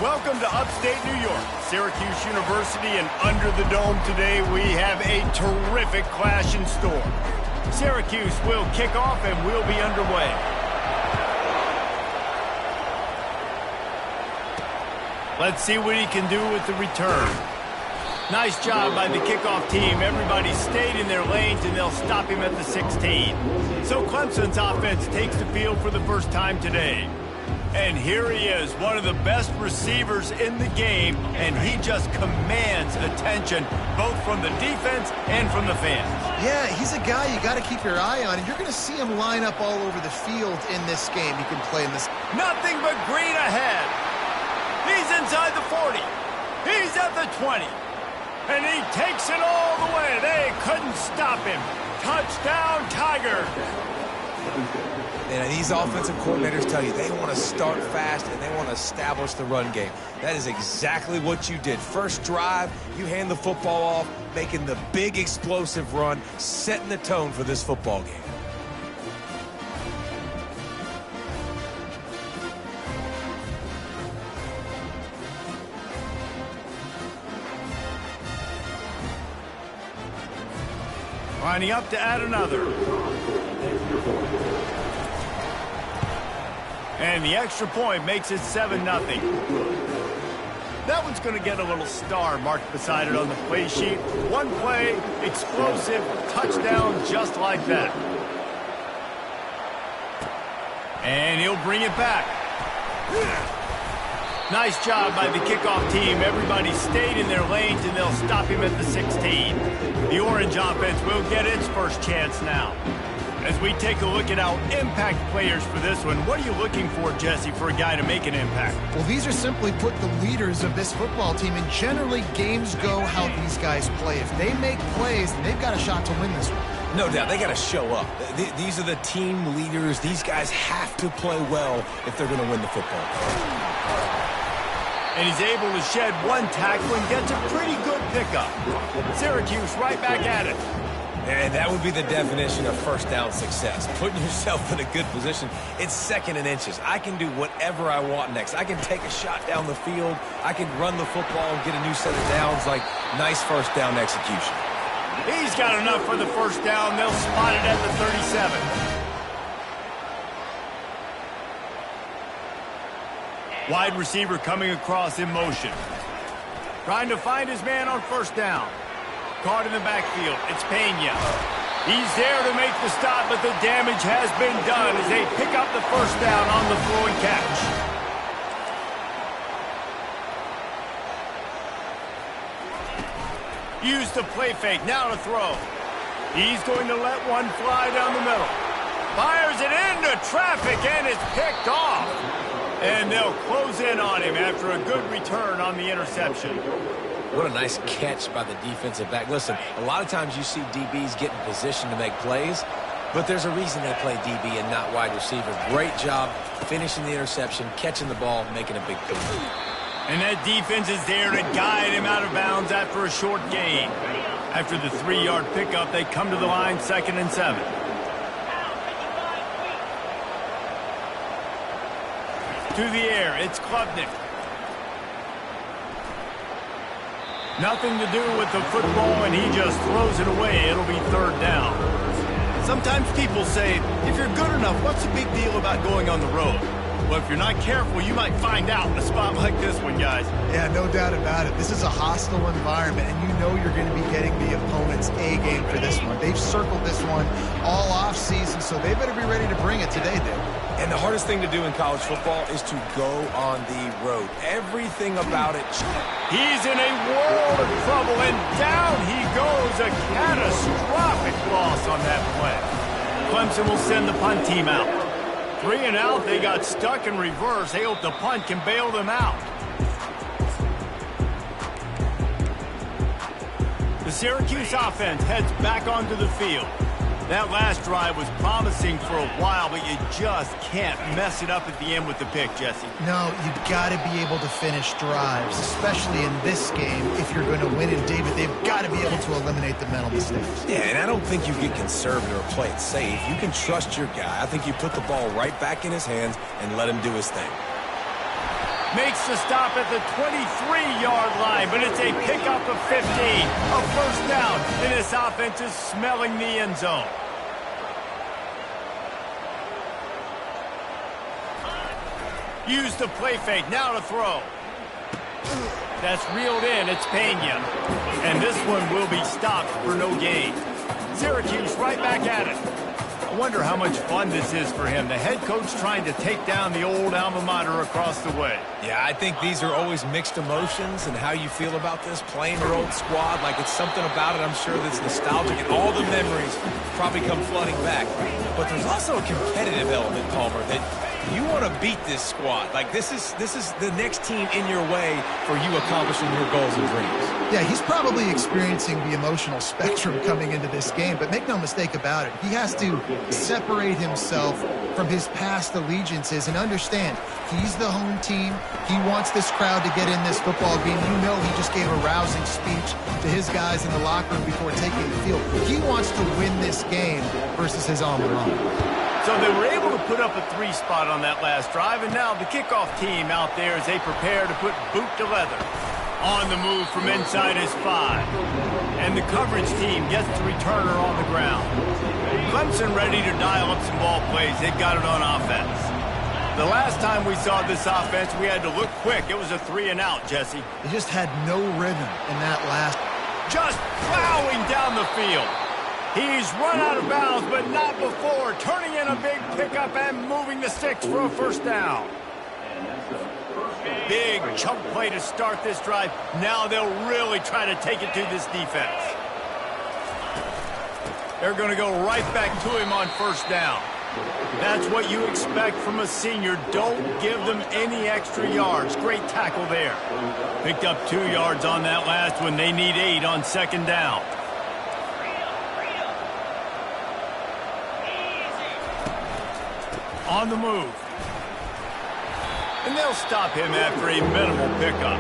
Welcome to upstate New York, Syracuse University, and under the dome today we have a terrific clash in store. Syracuse will kick off and we'll be underway. Let's see what he can do with the return. Nice job by the kickoff team. Everybody stayed in their lanes and they'll stop him at the 16. So Clemson's offense takes the field for the first time today. And here he is, one of the best receivers in the game, and he just commands attention, both from the defense and from the fans. Yeah, he's a guy you got to keep your eye on, and you're going to see him line up all over the field in this game. He can play in this. Nothing but green ahead. He's inside the 40. He's at the 20. And he takes it all the way. They couldn't stop him. Touchdown, Tigers. And these offensive coordinators tell you they want to start fast and they want to establish the run game. That is exactly what you did. First drive, you hand the football off, making the big explosive run, setting the tone for this football game. Lining up to add another. And the extra point makes it 7-0. That one's going to get a little star marked beside it on the play sheet. One play, explosive, touchdown just like that. And he'll bring it back. Nice job by the kickoff team. Everybody stayed in their lanes and they'll stop him at the 16. The Orange offense will get its first chance now. As we take a look at our impact players for this one, what are you looking for, Jesse, for a guy to make an impact? Well, these are simply put the leaders of this football team, and generally games go how these guys play. If they make plays, they've got a shot to win this one. No doubt, they got to show up. These are the team leaders. These guys have to play well if they're going to win the football game. And he's able to shed one tackle and gets a pretty good pickup. Syracuse right back at it. And that would be the definition of first down success. Putting yourself in a good position. It's 2nd and inches. I can do whatever I want next. I can take a shot down the field. I can run the football and get a new set of downs. Like, nice first down execution. He's got enough for the first down. They'll spot it at the 37. Wide receiver coming across in motion. Trying to find his man on first down. Caught in the backfield. It's Pena. He's there to make the stop, but the damage has been done as they pick up the first down on the throw and catch. Use the play fake. Now to throw. He's going to let one fly down the middle. Fires it into traffic, and it's picked off. And they'll close in on him after a good return on the interception. What a nice catch by the defensive back. Listen, a lot of times you see DBs get in position to make plays, but there's a reason they play DB and not wide receiver. Great job finishing the interception, catching the ball, making a big play. And that defense is there to guide him out of bounds after a short gain. After the 3-yard pickup, they come to the line 2nd and 7. To the air, it's Klubnik. Nothing to do with the football, and he just throws it away. It'll be 3rd down. Sometimes people say, if you're good enough, what's the big deal about going on the road? Well, if you're not careful, you might find out in a spot like this one, guys. Yeah, no doubt about it. This is a hostile environment, and you know you're going to be getting the opponent's A game for this one. They've circled this one all offseason, so they better be ready to bring it today, Dave. And the hardest thing to do in college football is to go on the road. Everything about it. He's in a world of trouble, and down he goes. A catastrophic loss on that play. Clemson will send the punt team out. 3 and out, they got stuck in reverse. They hope the punt can bail them out. The Syracuse offense heads back onto the field. That last drive was promising for a while, but you just can't mess it up at the end with the pick, Jesse. No, you've got to be able to finish drives, especially in this game. If you're going to win it, David, they've got to be able to eliminate the mental mistakes. Yeah, and I don't think you get conservative or play it safe. You can trust your guy. I think you put the ball right back in his hands and let him do his thing. Makes the stop at the 23-yard line, but it's a pickup of 15. A first down, and this offense is smelling the end zone. Use the play fake, now to throw. That's reeled in, it's Pena. And this one will be stopped for no gain. Syracuse right back at it. I wonder how much fun this is for him. The head coach trying to take down the old alma mater across the way. Yeah, I think these are always mixed emotions and how you feel about this, playing your old squad. Like, it's something about it, I'm sure, that's nostalgic, and all the memories probably come flooding back. But there's also a competitive element, Palmer, that you want to beat this squad. Like, this is the next team in your way for you accomplishing your goals and dreams. Yeah, he's probably experiencing the emotional spectrum coming into this game, but make no mistake about it, he has to separate himself from his past allegiances and understand he's the home team. He wants this crowd to get in this football game. You know, he just gave a rousing speech to his guys in the locker room before taking the field. He wants to win this game versus his alma mater. So they were able to put up a 3 spot on that last drive, and now the kickoff team out there as they prepare to put boot to leather. On the move from inside his 5. And the coverage team gets the returner on the ground. Clemson ready to dial up some ball plays. They've got it on offense. The last time we saw this offense, we had to look quick. It was a 3 and out, Jesse. He just had no rhythm in that last. Just plowing down the field. He's run out of bounds, but not before. Turning in a big pickup and moving the sticks for a first down. Big chunk play to start this drive. Now they'll really try to take it to this defense. They're going to go right back to him on first down. That's what you expect from a senior. Don't give them any extra yards. Great tackle there. Picked up 2 yards on that last one. They need 8 on second down. On the move. And they'll stop him after a minimal pickup.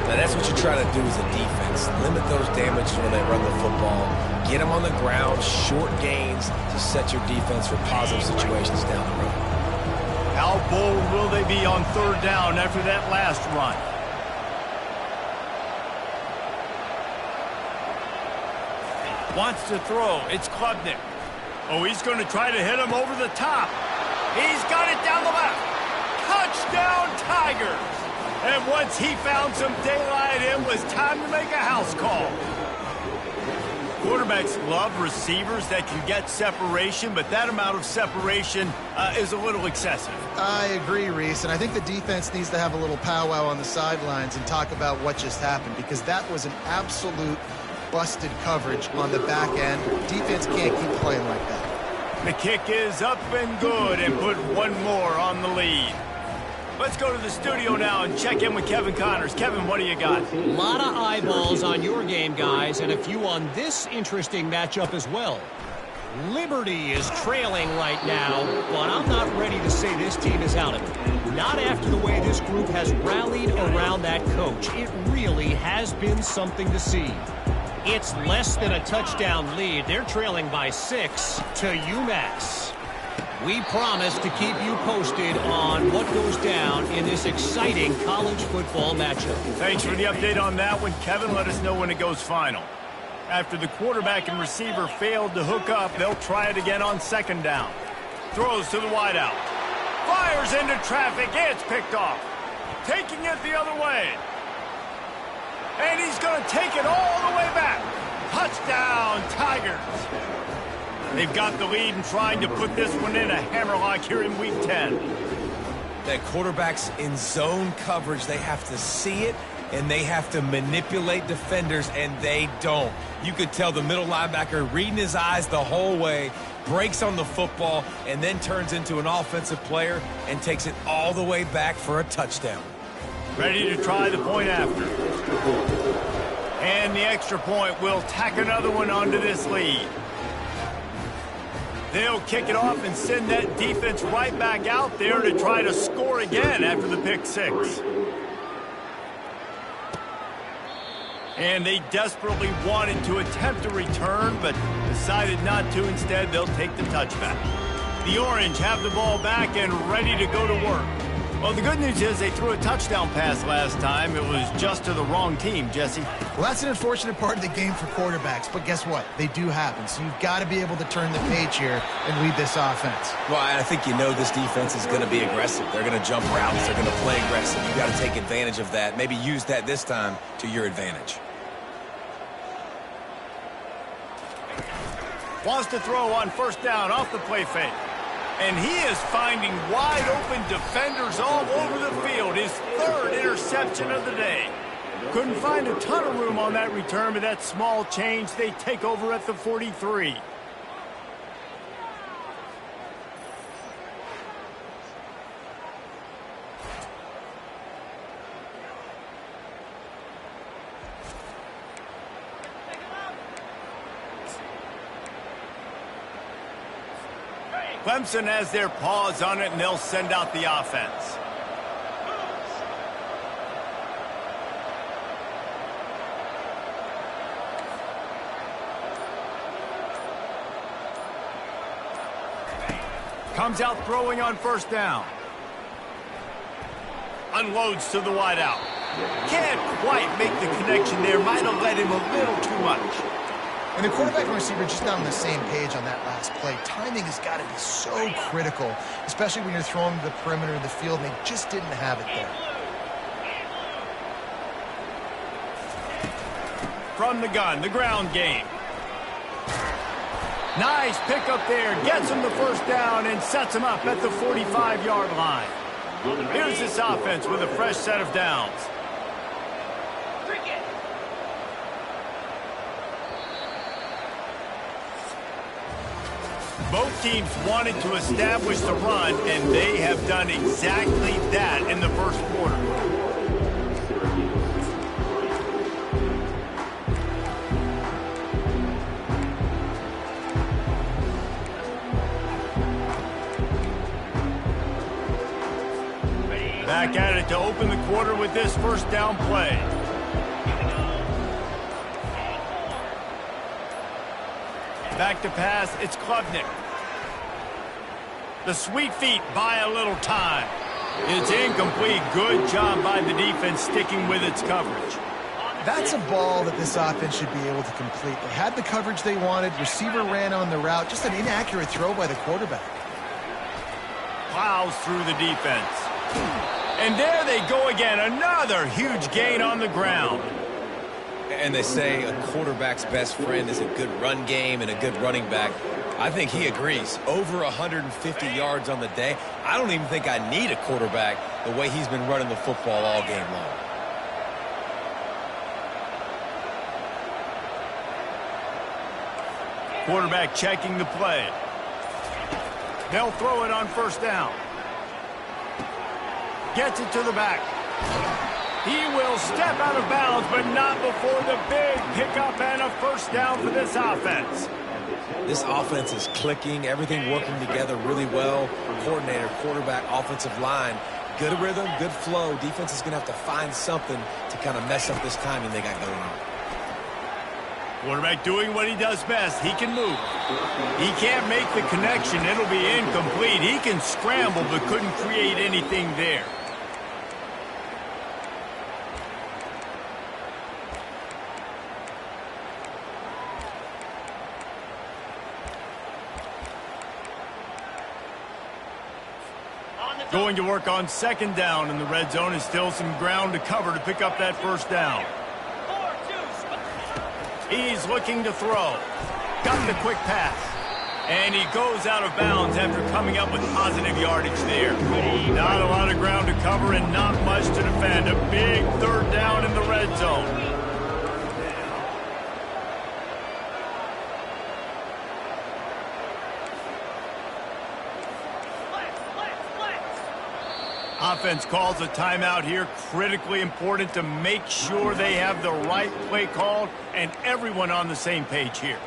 Now, that's what you try to do as a defense. Limit those damages when they run the football. Get them on the ground, short gains to set your defense for positive situations down the road. How bold will they be on third down after that last run? Wants to throw. It's Klubnik. Oh, he's going to try to hit him over the top. He's got it down the left. Touchdown, Tigers. And once he found some daylight, it was time to make a house call. Quarterbacks love receivers that can get separation, but that amount of separation is a little excessive. I agree, Reese, and I think the defense needs to have a little powwow on the sidelines and talk about what just happened, because that was an absolute busted coverage on the back end. Defense can't keep playing like that. The kick is up and good, and put one more on the lead. Let's go to the studio now and check in with Kevin Connors. Kevin, what do you got? A lot of eyeballs on your game, guys, and a few on this interesting matchup as well. Liberty is trailing right now, but I'm not ready to say this team is out of it. Not after the way this group has rallied around that coach. It really has been something to see. It's less than a touchdown lead. They're trailing by 6 to UMass. We promise to keep you posted on what goes down in this exciting college football matchup. Thanks for the update on that one, Kevin. Let us know when it goes final. After the quarterback and receiver failed to hook up, they'll try it again on second down. Throws to the wideout. Fires into traffic. It's picked off. Taking it the other way. And he's going to take it all the way back. Touchdown, Tigers. They've got the lead and trying to put this one in a hammerlock here in Week 10. That quarterback's in zone coverage. They have to see it, and they have to manipulate defenders, and they don't. You could tell the middle linebacker reading his eyes the whole way, breaks on the football, and then turns into an offensive player and takes it all the way back for a touchdown. Ready to try the point after. And the extra point will tack another one onto this lead. They'll kick it off and send that defense right back out there to try to score again after the pick 6. And they desperately wanted to attempt a return, but decided not to. Instead, they'll take the touchback. The Orange have the ball back and ready to go to work. Well, the good news is they threw a touchdown pass last time. It was just to the wrong team, Jesse. Well, that's an unfortunate part of the game for quarterbacks, but guess what? They do happen, so you've got to be able to turn the page here and lead this offense. Well, I think you know this defense is going to be aggressive. They're going to jump routes. They're going to play aggressive. You've got to take advantage of that. Maybe use that this time to your advantage. Wants to throw on first down off the play fake. And he is finding wide-open defenders all over the field. His third interception of the day. Couldn't find a ton of room on that return, but that small change, they take over at the 43. Clemson has their paws on it, and they'll send out the offense. Comes out throwing on first down. Unloads to the wideout. Can't quite make the connection there. Might have led him a little too much. And the quarterback and receiver just not on the same page on that last play. Timing has got to be so critical, especially when you're throwing to the perimeter of the field, and they just didn't have it there. From the gun, the ground game. Nice pickup there. Gets him the first down and sets him up at the 45-yard line. Here's this offense with a fresh set of downs. Both teams wanted to establish the run, and they have done exactly that in the first quarter. Back at it to open the quarter with this first down play. Back to pass, it's Klubnik. The sweet feet buy a little time. It's incomplete. Good job by the defense sticking with its coverage. That's a ball that this offense should be able to complete. They had the coverage they wanted. Receiver ran on the route. Just an inaccurate throw by the quarterback. Plows through the defense. And there they go again. Another huge gain on the ground. And they say a quarterback's best friend is a good run game and a good running back. I think he agrees. Over 150 yards on the day. I don't even think I need a quarterback the way he's been running the football all game long. Quarterback checking the play. They'll throw it on first down. Gets it to the back. He will step out of bounds, but not before the big pickup and a first down for this offense. This offense is clicking, everything working together really well. Coordinator, quarterback, offensive line, good rhythm, good flow. Defense is going to have to find something to kind of mess up this timing they got going on. Quarterback doing what he does best. He can move. He can't make the connection. It'll be incomplete. He can scramble, but couldn't create anything there. Going to work on second down in the red zone, and still some ground to cover to pick up that first down. He's looking to throw. Got the quick pass. And he goes out of bounds after coming up with positive yardage there. Not a lot of ground to cover and not much to defend. A big third down in the red zone. Offense calls a timeout here. Critically important to make sure they have the right play called and everyone on the same page here.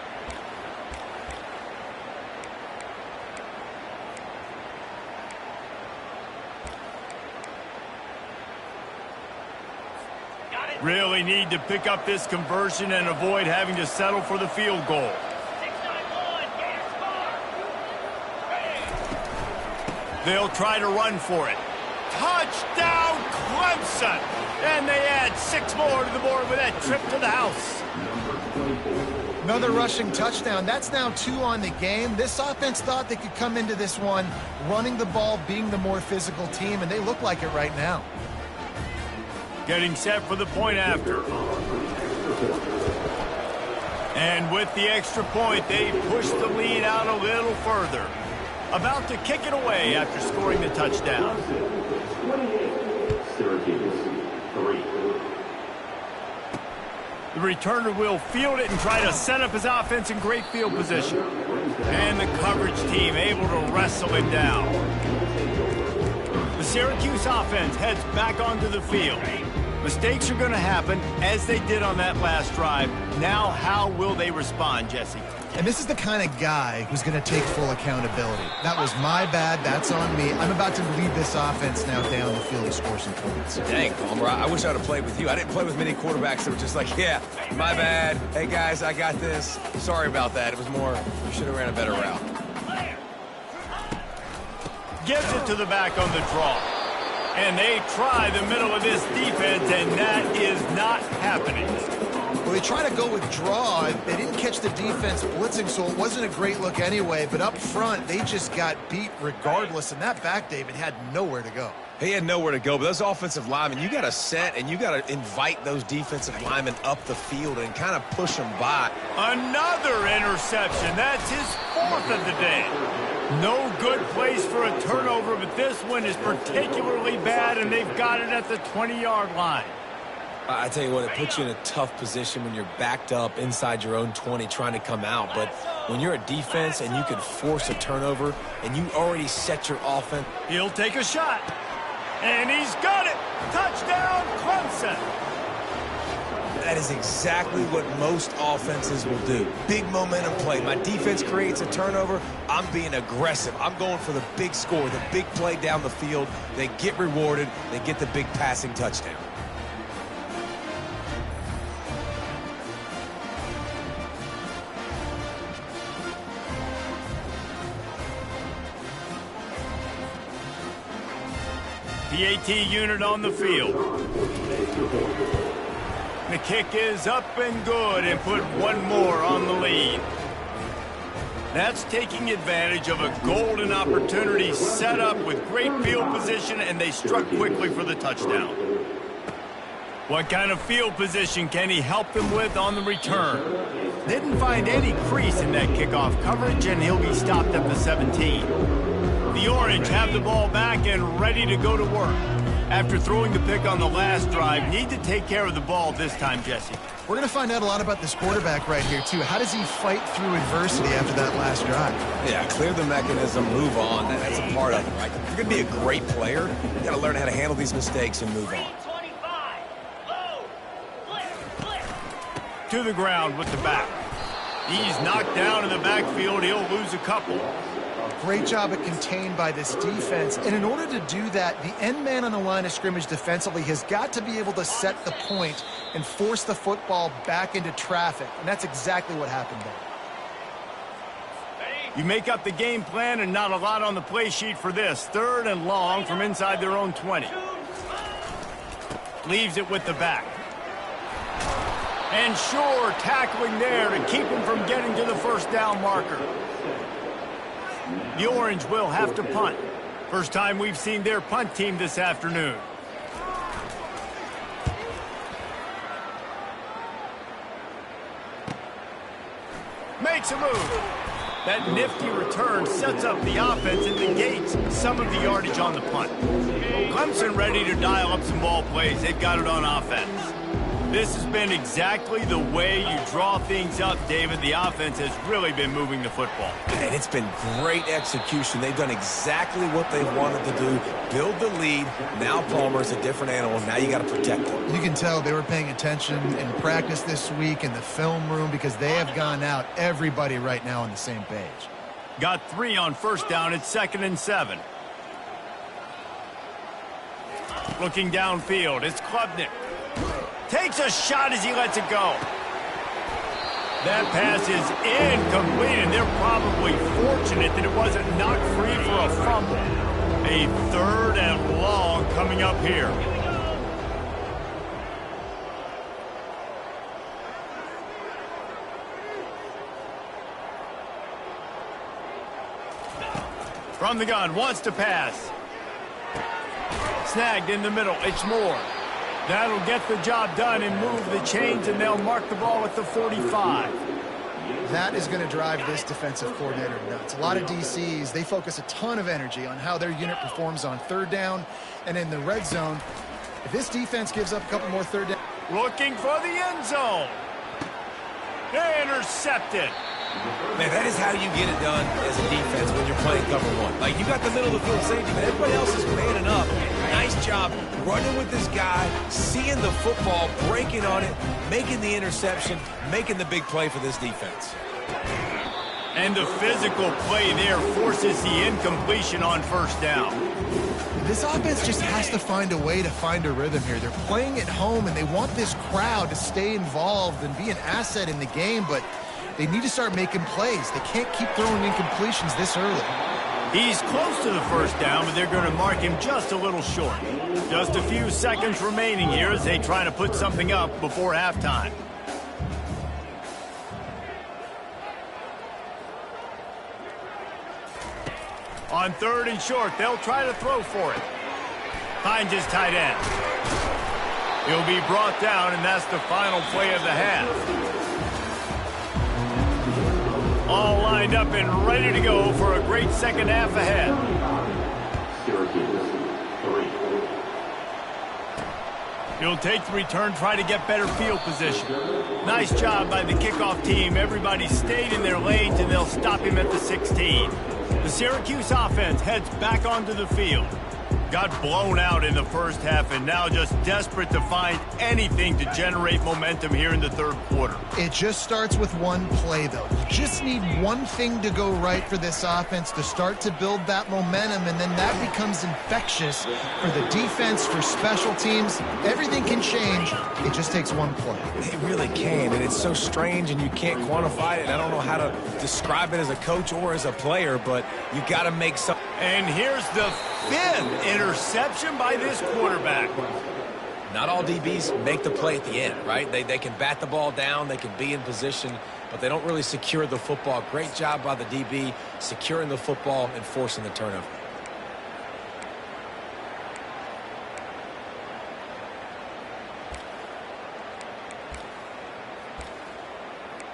Really need to pick up this conversion and avoid having to settle for the field goal. They'll try to run for it. Touchdown, Clemson! And they add 6 more to the board with that trip to the house. Another rushing touchdown. That's now 2 on the game. This offense thought they could come into this one running the ball, being the more physical team, and they look like it right now. Getting set for the point after. And with the extra point, they push the lead out a little further. About to kick it away after scoring the touchdown. The returner will field it and try to set up his offense in great field position. And the coverage team able to wrestle him down. The Syracuse offense heads back onto the field. Mistakes are going to happen, as they did on that last drive. Now, how will they respond, Jesse? And this is the kind of guy who's going to take full accountability. That was my bad. That's on me. I'm about to lead this offense now down the field to score some points. Dang, Palmer, I wish I would have played with you. I didn't play with many quarterbacks that were just like, yeah, my bad. Hey, guys, I got this. Sorry about that. It was more, you should have ran a better route. Gives it to the back on the draw. And they try the middle of this defense, and that is not happening. Well, they try to go with draw. They didn't catch the defense blitzing, so it wasn't a great look anyway. But up front, they just got beat regardless. And that back, David, had nowhere to go. He had nowhere to go, but those offensive linemen, you got to set and you got to invite those defensive linemen up the field and kind of push them by. Another interception. That's his 4th of the day. No good place for a turnover, but this one is particularly bad, and they've got it at the 20-yard line. I tell you what, it puts you in a tough position when you're backed up inside your own 20 trying to come out. But when you're a defense and you can force a turnover and you already set your offense. He'll take a shot. And he's got it. Touchdown, Clemson. That is exactly what most offenses will do. Big momentum play. My defense creates a turnover. I'm being aggressive. I'm going for the big score, the big play down the field. They get rewarded. They get the big passing touchdown. PAT unit on the field. The kick is up and good, and put one more on the lead. That's taking advantage of a golden opportunity set up with great field position, and they struck quickly for the touchdown. What kind of field position can he help them with on the return? Didn't find any crease in that kickoff coverage, and he'll be stopped at the 17. The Orange have the ball back and ready to go to work. After throwing the pick on the last drive, need to take care of the ball this time, Jesse. We're going to find out a lot about this quarterback right here, too. How does he fight through adversity after that last drive? Yeah, clear the mechanism, move on. That's a part of it, right? If you're going to be a great player, you got to learn how to handle these mistakes and move on. To the ground with the back. He's knocked down in the backfield. He'll lose a couple. Great job at contained by this defense. And in order to do that, the end man on the line of scrimmage defensively has got to be able to set the point and force the football back into traffic. And that's exactly what happened there. You make up the game plan and not a lot on the play sheet for this. 3rd and long from inside their own 20. Leaves it with the back. And sure, tackling there to keep him from getting to the first down marker. The Orange will have to punt. First time we've seen their punt team this afternoon. Makes a move. That nifty return sets up the offense and negates some of the yardage on the punt. Clemson ready to dial up some ball plays. They've got it on offense. This has been exactly the way you draw things up, David. The offense has really been moving the football. And it's been great execution. They've done exactly what they wanted to do. Build the lead. Now Palmer's a different animal. Now you got to protect him. You can tell they were paying attention in practice this week in the film room because they have gone out, everybody right now on the same page. Got 3 on first down. It's 2nd and 7. Looking downfield, it's Klubnik. Takes a shot as he lets it go. That pass is incomplete, and they're probably fortunate that it wasn't knocked free for a fumble. A 3rd and long coming up here. From the gun, wants to pass. Snagged in the middle, it's Moore. That'll get the job done and move the chains, and they'll mark the ball at the 45. That is going to drive this defensive coordinator nuts. A lot of DCs, they focus a ton of energy on how their unit performs on 3rd down and in the red zone. If this defense gives up a couple more 3rd down. Looking for the end zone. Intercepted. Man, that is how you get it done as a defense when you're playing cover 1. Like, you got the middle of the field safety, but everybody else is manning up. Nice job running with this guy, seeing the football, breaking on it, making the interception, making the big play for this defense. And the physical play there forces the incompletion on 1st down. This offense just has to find a way to find a rhythm here. They're playing at home, and they want this crowd to stay involved and be an asset in the game, but they need to start making plays. They can't keep throwing incompletions this early. He's close to the 1st down, but they're going to mark him just a little short. Just a few seconds remaining here as they try to put something up before halftime. On 3rd and short, they'll try to throw for it. Finds his tight end. He'll be brought down, and that's the final play of the half. All lined up and ready to go for a great second half ahead. He'll take the return, try to get better field position. Nice job by the kickoff team. Everybody stayed in their lanes, and they'll stop him at the 16. The Syracuse offense heads back onto the field. Got blown out in the 1st half, and now just desperate to find anything to generate momentum here in the 3rd quarter. It just starts with one play, though. You just need one thing to go right for this offense to start to build that momentum, and then that becomes infectious for the defense, for special teams. Everything can change. It just takes one play. It really can, and it's so strange, and you can't quantify it. I don't know how to describe it as a coach or as a player, but you got to make some. And here's the 5th interception by this quarterback. Not all DBs make the play at the end, right? They can bat the ball down, they can be in position, but they don't really secure the football. Great job by the DB securing the football and forcing the turnover.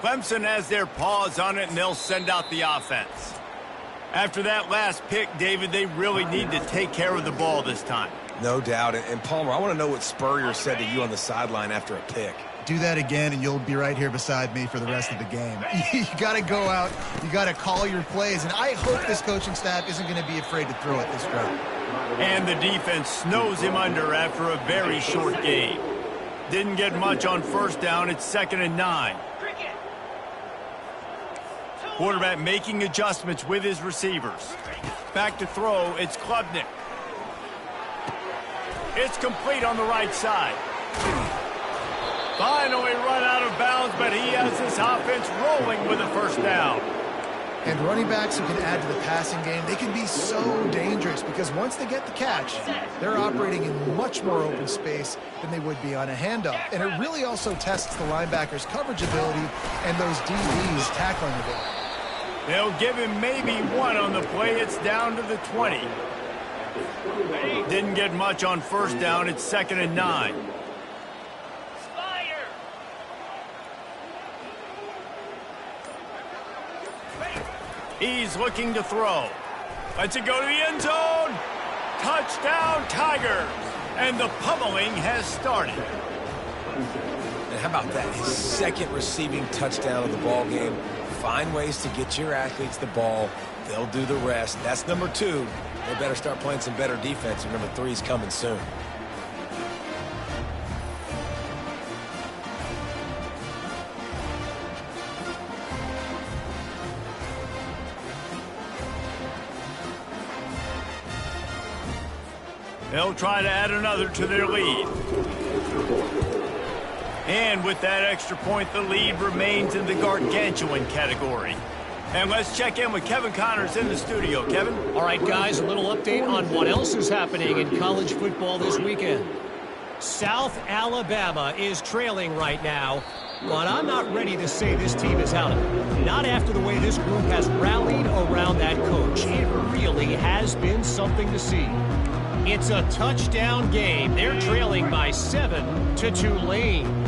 Clemson has their paws on it, and they'll send out the offense. After that last pick, David, they really need to take care of the ball this time. No doubt. And Palmer, I want to know what Spurrier said to you on the sideline after a pick. Do that again, and you'll be right here beside me for the rest of the game. You got to go out. You got to call your plays, and I hope this coaching staff isn't going to be afraid to throw it this drive. And the defense snows him under after a very short game. Didn't get much on 1st down. It's 2nd and 9. Quarterback making adjustments with his receivers. Back to throw, it's Klubnik. It's complete on the right side. Finally run out of bounds, but he has this offense rolling with a 1st down. And running backs who can add to the passing game, they can be so dangerous because once they get the catch, they're operating in much more open space than they would be on a handoff. And it really also tests the linebackers' coverage ability and those DBs' tackling ability. They'll give him maybe one on the play. It's down to the 20. Didn't get much on 1st down. It's 2nd and 9. He's looking to throw. Lets it go to the end zone. Touchdown, Tigers. And the pummeling has started. And how about that? His 2nd receiving touchdown of the ball game. Find ways to get your athletes the ball. They'll do the rest. That's number 2. They better start playing some better defense. And number 3 is coming soon. They'll try to add another to their lead. And with that extra point, the lead remains in the gargantuan category. And let's check in with Kevin Connors in the studio. Kevin? All right, guys, a little update on what else is happening in college football this weekend. South Alabama is trailing right now, but I'm not ready to say this team is out of it. Not after the way this group has rallied around that coach. It really has been something to see. It's a touchdown game. They're trailing by 7 to Tulane.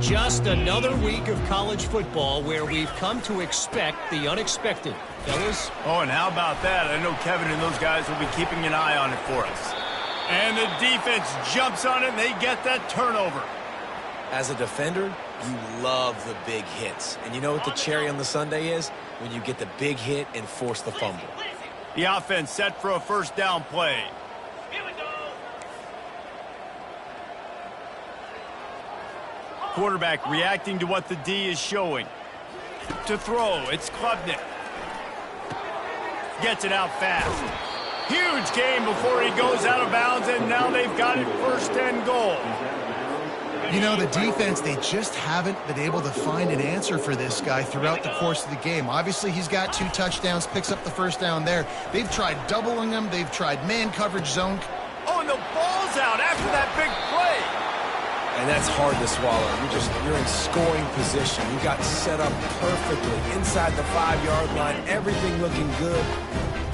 Just another week of college football where we've come to expect the unexpected. Fellas? Oh, and how about that? I know Kevin and those guys will be keeping an eye on it for us. And the defense jumps on it, and they get that turnover. As a defender, you love the big hits. And you know what the cherry on the sundae is? When you get the big hit and force the fumble. The offense set for a first down play. Quarterback reacting to what the D is showing. To throw, it's Klubnik. Gets it out fast. Huge game before he goes out of bounds, and now they've got it first and goal. You know, the defense, they just haven't been able to find an answer for this guy throughout the course of the game. Obviously, he's got 2 touchdowns, picks up the first down there. They've tried doubling him. They've tried man coverage zone. Oh, and the ball's out after that big play. And that's hard to swallow. You're in scoring position. You got set up perfectly inside the 5-yard line. Everything looking good.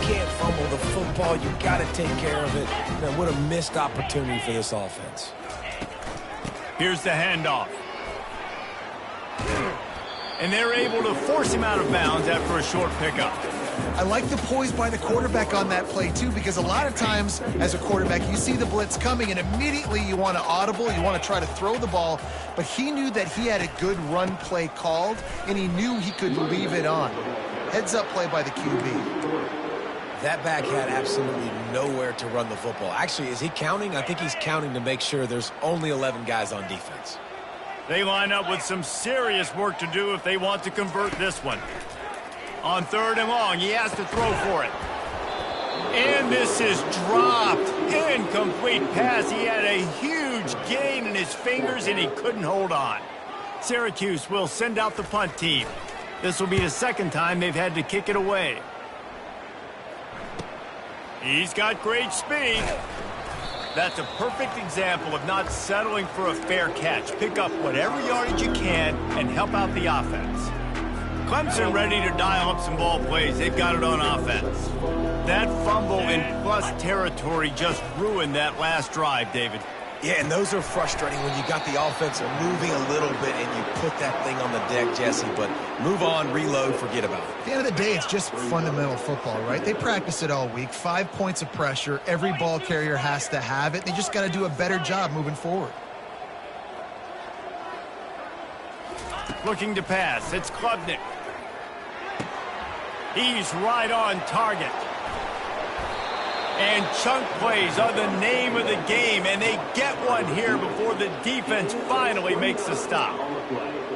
You can't fumble the football. You got to take care of it. Man, what a missed opportunity for this offense. Here's the handoff. And they're able to force him out of bounds after a short pickup. I like the poise by the quarterback on that play, too, because a lot of times as a quarterback, you see the blitz coming, and immediately you want to audible, you want to try to throw the ball. But he knew that he had a good run play called, and he knew he could leave it on. Heads-up play by the QB. That back had absolutely nowhere to run the football. Actually, is he counting? I think he's counting to make sure there's only 11 guys on defense. They line up with some serious work to do if they want to convert this one. On 3rd and long, he has to throw for it. And this is dropped. Incomplete pass. He had a huge gain in his fingers, and he couldn't hold on. Syracuse will send out the punt team. This will be the second time they've had to kick it away. He's got great speed. That's a perfect example of not settling for a fair catch. Pick up whatever yardage you can and help out the offense. Clemson ready to dial up some ball plays. They've got it on offense. That fumble in plus territory just ruined that last drive, David. Yeah, and those are frustrating when you got the offense moving a little bit and you put that thing on the deck, Jesse. But move on, reload, forget about it. At the end of the day, it's just fundamental football, right? They practice it all week. 5 points of pressure. Every ball carrier has to have it. They just got to do a better job moving forward. Looking to pass. It's Klubnik. He's right on target. And chunk plays are the name of the game, and they get one here before the defense finally makes a stop.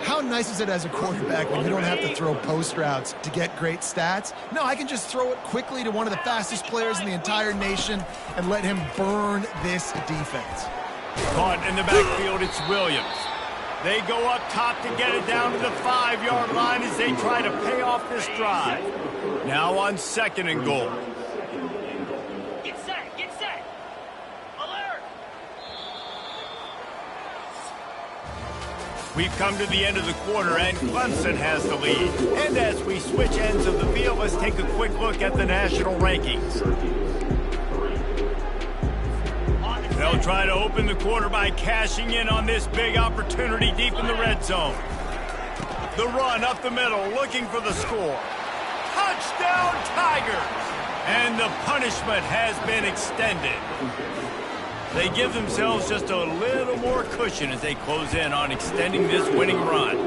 How nice is it as a quarterback when you don't have to throw post routes to get great stats? No, I can just throw it quickly to one of the fastest players in the entire nation and let him burn this defense. Caught in the backfield, it's Williams. They go up top to get it down to the 5-yard line as they try to pay off this drive. Now on 2nd and goal. We've come to the end of the quarter, and Clemson has the lead. And as we switch ends of the field, let's take a quick look at the national rankings. They'll try to open the quarter by cashing in on this big opportunity deep in the red zone. The run up the middle, looking for the score. Touchdown, Tigers! And the punishment has been extended. They give themselves just a little more cushion as they close in on extending this winning run.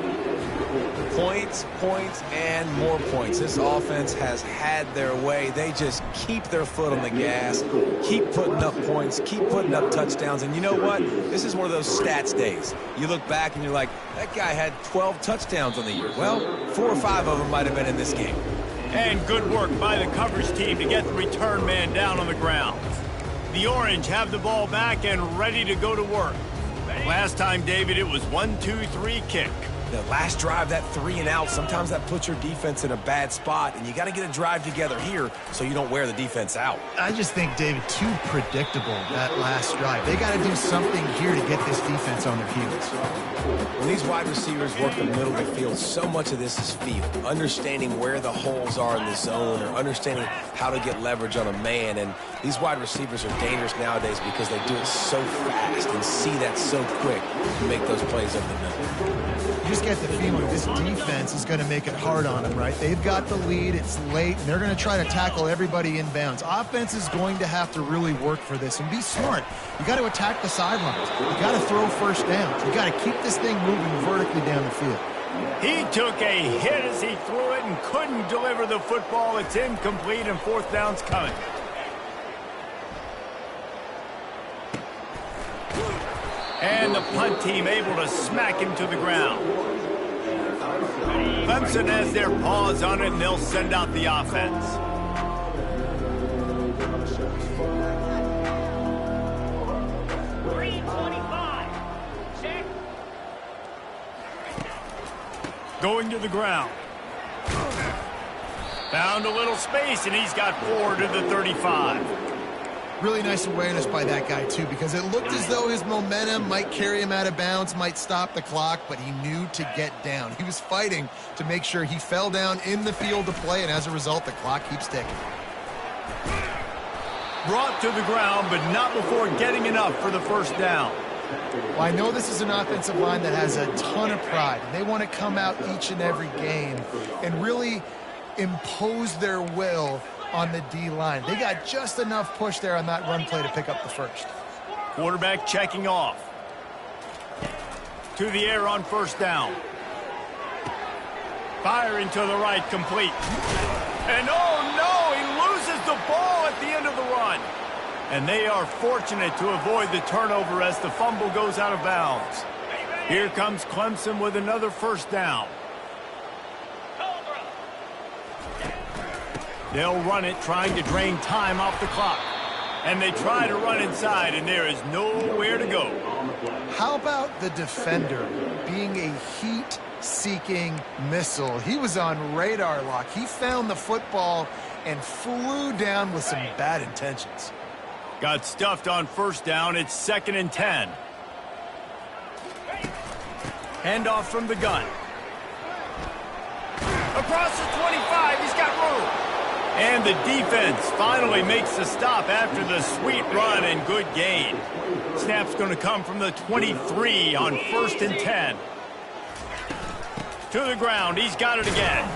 Points, points, and more points. This offense has had their way. They just keep their foot on the gas, keep putting up points, keep putting up touchdowns. And you know what? This is one of those stats days. You look back and you're like, that guy had 12 touchdowns on the year. Well, 4 or 5 of them might have been in this game. And good work by the coverage team to get the return man down on the ground. The Orange have the ball back and ready to go to work. Last time, David, it was 1-2-3 kick. The last drive, that 3 and out, sometimes that puts your defense in a bad spot, and you got to get a drive together here so you don't wear the defense out. I just think, David, too predictable, that last drive. They got to do something here to get this defense on their heels. When these wide receivers work the middle of the field, so much of this is feel. Understanding where the holes are in the zone, or understanding how to get leverage on a man. And these wide receivers are dangerous nowadays because they do it so fast and see that so quick to make those plays up the middle. You just get the feeling this defense is going to make it hard on them, right? They've got the lead. It's late. And they're going to try to tackle everybody inbounds. Offense is going to have to really work for this and be smart. You got to attack the sidelines. You got to throw first downs. You got to keep this thing moving vertically down the field. He took a hit as he threw it and couldn't deliver the football. It's incomplete, and fourth down's coming. And the punt team able to smack him to the ground. Clemson has their paws on it, and they'll send out the offense. Going to the ground. Found a little space, and he's got 4 to the 35. Really nice awareness by that guy, too, because it looked as though his momentum might carry him out of bounds, might stop the clock, but he knew to get down. He was fighting to make sure he fell down in the field to play, and as a result, the clock keeps ticking. Brought to the ground, but not before getting enough for the first down. Well, I know this is an offensive line that has a ton of pride, and they want to come out each and every game and really impose their will on the D-line. They got just enough push there on that run play to pick up the first. Quarterback checking off. To the air on first down. Firing to the right, complete. And oh no, he loses the ball at the end of the run. And they are fortunate to avoid the turnover as the fumble goes out of bounds. Here comes Clemson with another first down. They'll run it, trying to drain time off the clock. And they try to run inside, and there is nowhere to go. How about the defender being a heat-seeking missile? He was on radar lock. He found the football and flew down with some bad intentions. Got stuffed on first down. It's 2nd and 10. Handoff from the gun. Across the 25, he's got room. And the defense finally makes the stop after the sweet run and good gain. Snap's going to come from the 23 on 1st and 10. To the ground. He's got it again.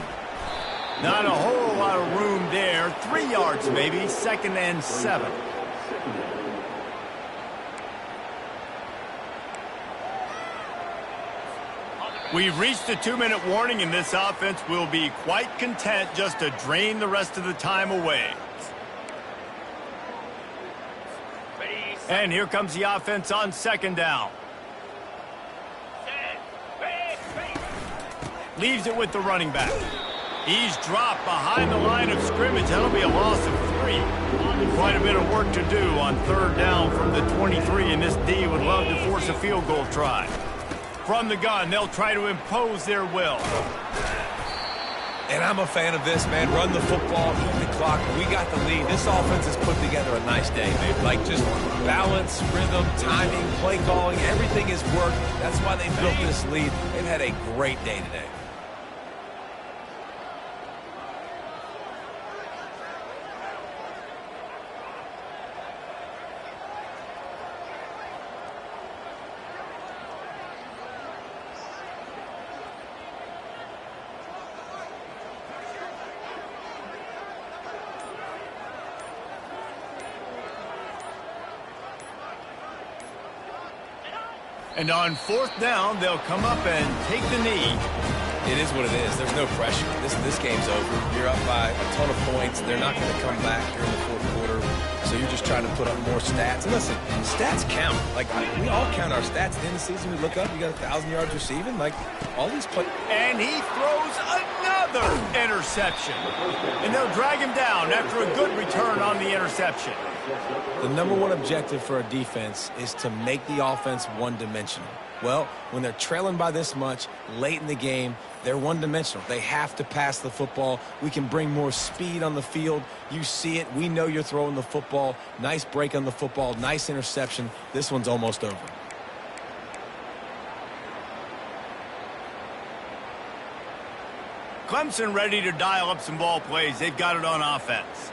Not a whole lot of room there. 3 yards maybe. 2nd and 7. We've reached the 2-minute warning, and this offense will be quite content just to drain the rest of the time away. And here comes the offense on 2nd down. Leaves it with the running back. He's dropped behind the line of scrimmage. That'll be a loss of 3. Quite a bit of work to do on 3rd down from the 23, and this D would love to force a field goal try. From the gun, they'll try to impose their will. And I'm a fan of this, man. Run the football, keep the clock. We got the lead. This offense has put together a nice day, man. Like, just balance, rhythm, timing, play calling, everything has worked. That's why they built this lead. They've had a great day today. And on 4th down, they'll come up and take the knee. It is what it is. There's no pressure. This game's over. You're up by a ton of points. They're not going to come back here in the 4th quarter. So you're just trying to put up more stats. And listen, stats count. Like, we all count our stats. At the end of the season, we look up, you got 1,000 yards receiving. Like, all these plays. And he throws another interception. And they'll drag him down after a good return on the interception. The #1 objective for a defense is to make the offense one-dimensional. Well, when they're trailing by this much late in the game, they're one-dimensional. They have to pass the football. We can bring more speed on the field. You see it. We know you're throwing the football. Nice break on the football. Nice interception. This one's almost over. Clemson ready to dial up some ball plays. They've got it on offense.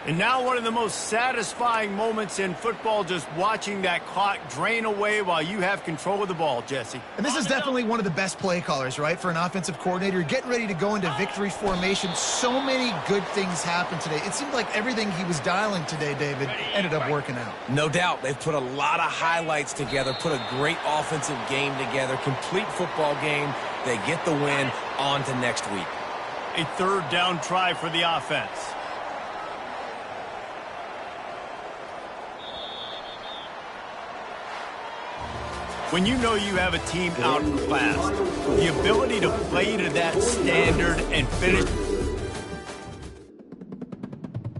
And now one of the most satisfying moments in football, just watching that clock drain away while you have control of the ball, Jesse. And this is definitely one of the best play callers, right, for an offensive coordinator. Getting ready to go into victory formation. So many good things happened today. It seemed like everything he was dialing today, David, ended up working out. No doubt. They've put a lot of highlights together, put a great offensive game together, complete football game. They get the win. On to next week. A third down try for the offense. When you know you have a team outclassed, the ability to play to that standard and finish